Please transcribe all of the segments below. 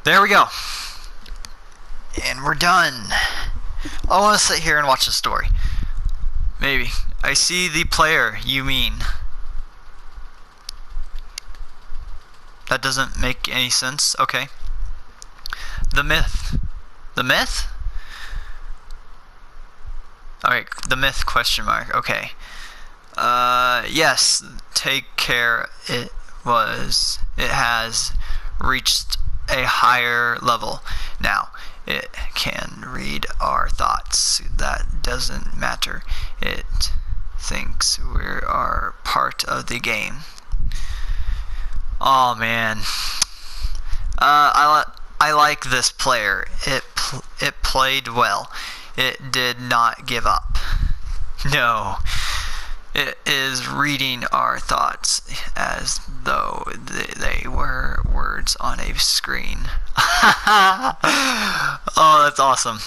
There we go. And we're done. I want to sit here and watch the story. Maybe. I see the player, you mean. That doesn't make any sense. Okay. The myth. The myth? Alright, the myth question mark. Okay. Yes, take care. It has reached a higher level now. It can read our thoughts. That doesn't matter. It thinks we are part of the game. Oh man. I like this player. It played well. It did not give up. No. It is reading our thoughts as though they were words on a screen. Oh, that's awesome.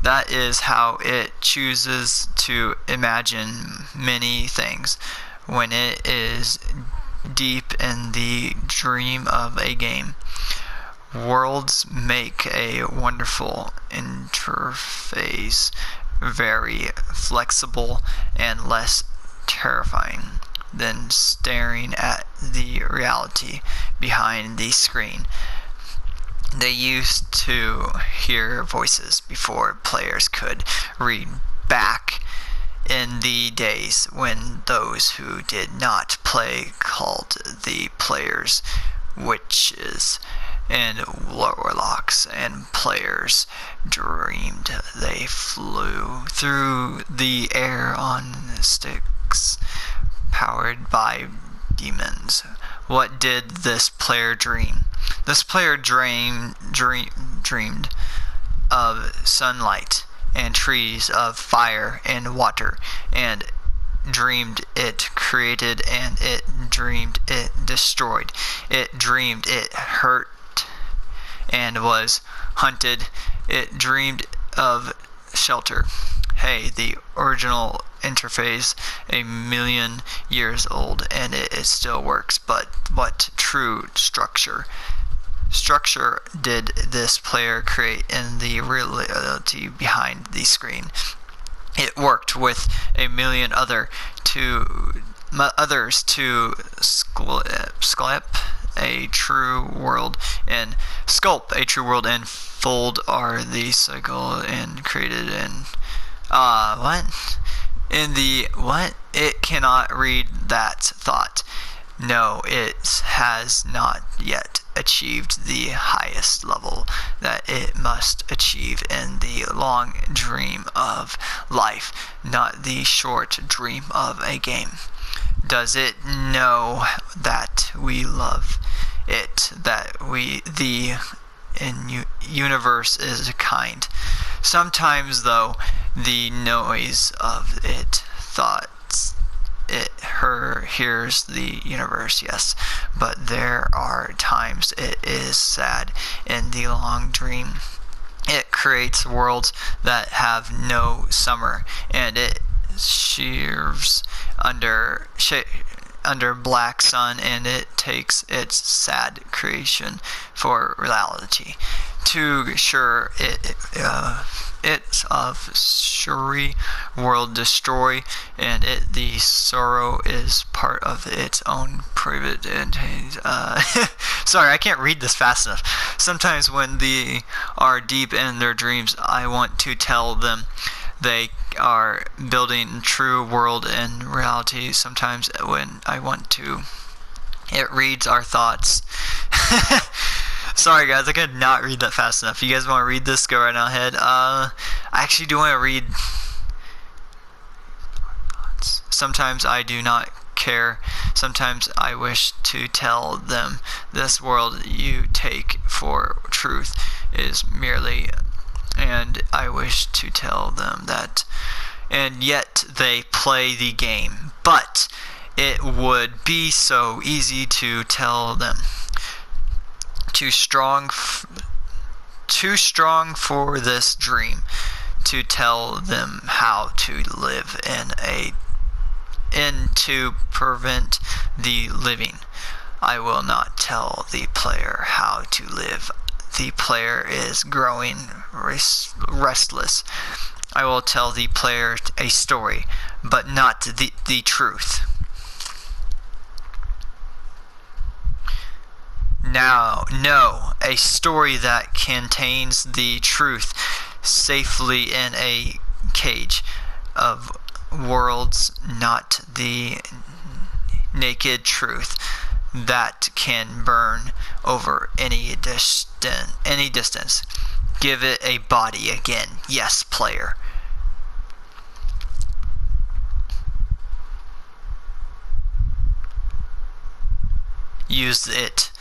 That is how it chooses to imagine many things when it is deep in the dream of a game. Worlds make a wonderful interface, very flexible and less terrifying than staring at the reality behind the screen. They used to hear voices before players could read back in the days when those who did not play called the players witches and warlocks, and players dreamed they flew through the air on sticks powered by demons. What did this player dream? This player dreamed of sunlight and trees, of fire and water, and dreamed it created, and it dreamed it destroyed. It dreamed it hurt and was hunted. It dreamed of shelter. Hey, the original interface, 1,000,000 years old, and it still works, but what true structure did this player create in the reality behind the screen? It worked with 1,000,000 others to sculpt a true world and fold are the cycle and created in it cannot read that thought. No, it has not yet achieved the highest level that it must achieve in the long dream of life, not the short dream of a game. Does it know that we love it, that the universe is kind? Sometimes, though, the noise of it thoughts it hears the universe, yes, but there are times it is sad in the long dream. It creates worlds that have no summer, and it shears under black sun, and it takes its sad creation for reality. To sure it of Shuri world destroy, and the sorrow is part of its own private sorry, I can't read this fast enough. Sometimes when they are deep in their dreams, I want to tell them they are building true world and reality. Sometimes when I want to, it reads our thoughts. Sorry guys, I could not read that fast enough. If you guys want to read this, go right now ahead. I actually do want to read. Sometimes I do not care. Sometimes I wish to tell them this world you take for truth is merely, and I wish to tell them that, and yet they play the game. But it would be so easy to tell them. Too strong for this dream to tell them how to live in to prevent the living. I will not tell the player how to live the player is growing restless, I will tell the player a story, but not the truth. Now, no, a story that contains the truth safely in a cage of worlds, not the naked truth that can burn over any distance. Give it a body again. Yes, player. Use it.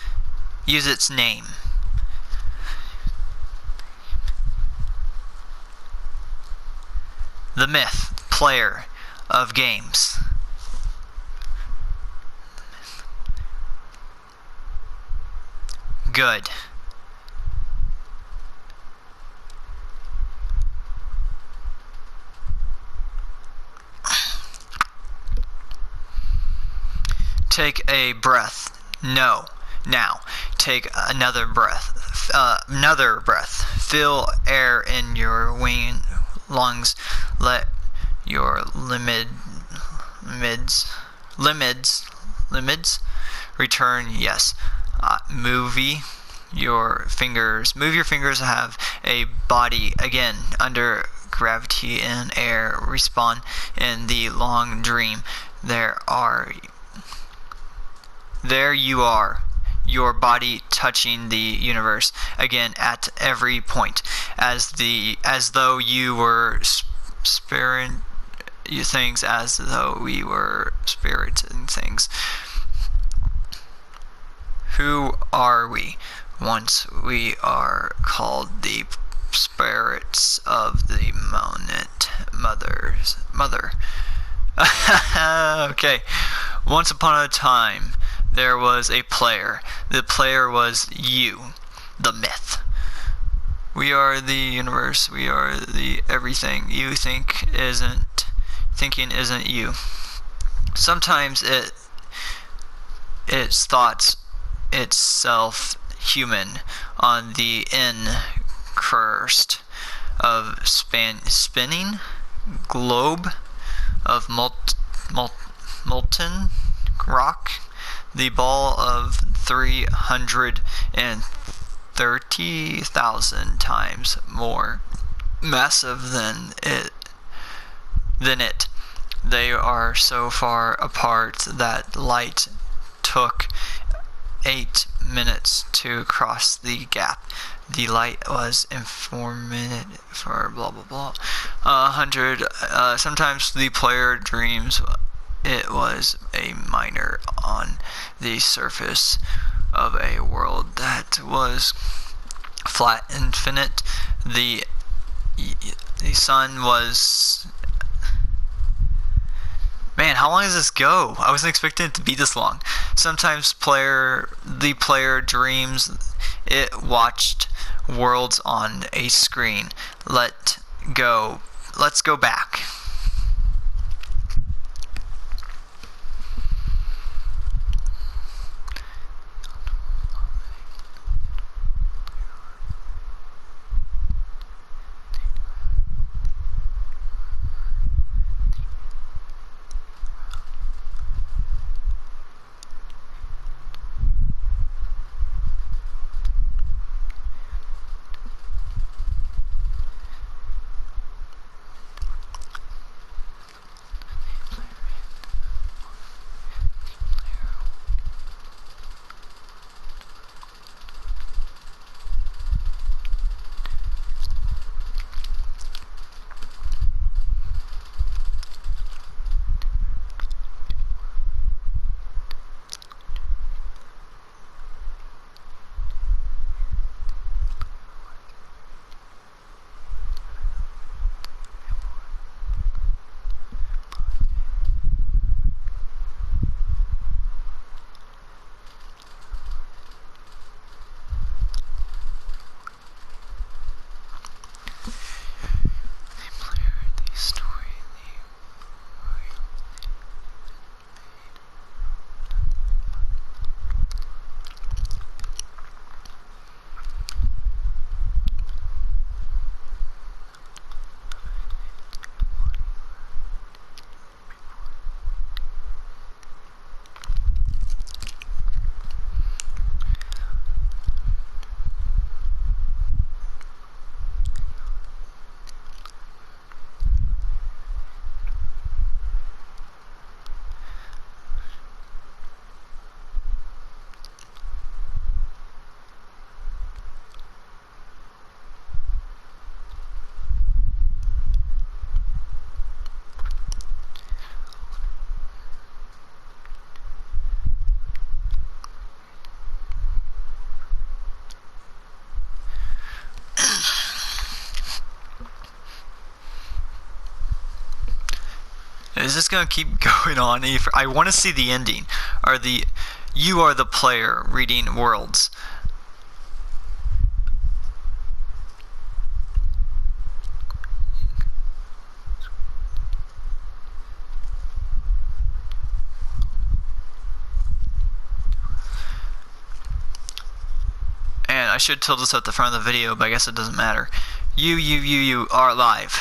Use its name. The myth, player of games. Good. Take a breath. No. Now, take another breath. Feel air in your lungs. Let your limits return. Yes. Move your fingers. Have a body again under gravity and air. Respawn in the long dream. There you are. Your body touching the universe again at every point, as though you were spirit things, as though we were spirits and things. Who are we? Once we are called the spirits of the mother. Okay. Once upon a time, there was a player. The player was you, the myth. We are the universe. We are the everything. You thinking isn't you. Sometimes its thoughts itself human on the crust of spinning globe of molten rock. The ball of 330,000 times more massive than it. They are so far apart that light took 8 minutes to cross the gap. The light was informative for blah blah blah. 100. Sometimes the player dreams it was a miner on the surface of a world that was flat, infinite. The sun was. Man, how long does this go? I wasn't expecting it to be this long. Sometimes the player dreams it watched worlds on a screen. Let's go back. Is this gonna keep going on? I want to see the ending. You are the player reading worlds. And I should tilt this at the front of the video, but I guess it doesn't matter. You are live.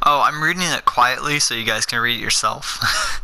Oh, I'm reading it quietly so you guys can read it yourself.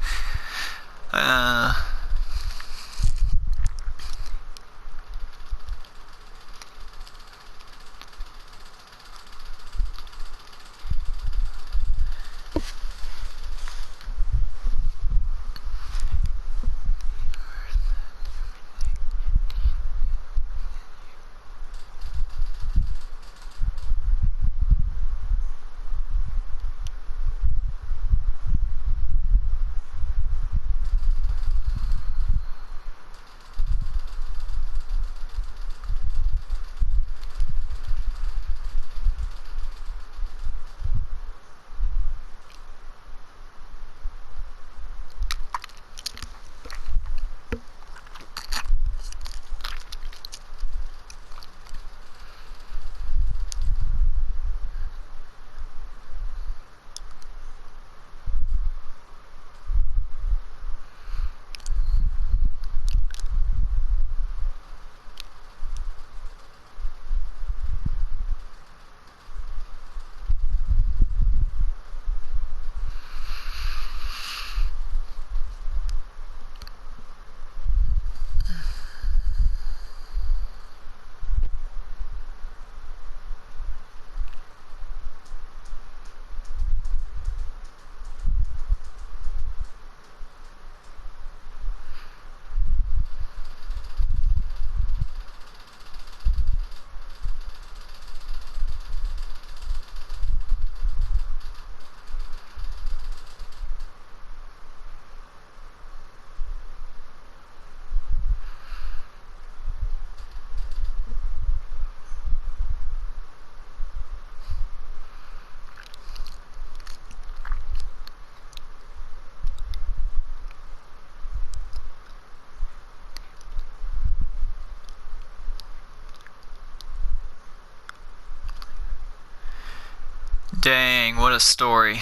Dang, what a story.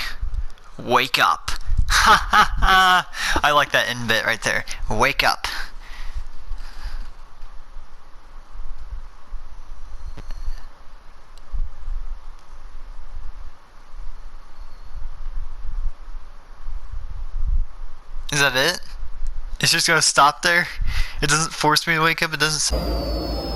Wake up. Ha ha ha. I like that end bit right there. Wake up. Is that it? It's just gonna stop there? It doesn't force me to wake up? It doesn't...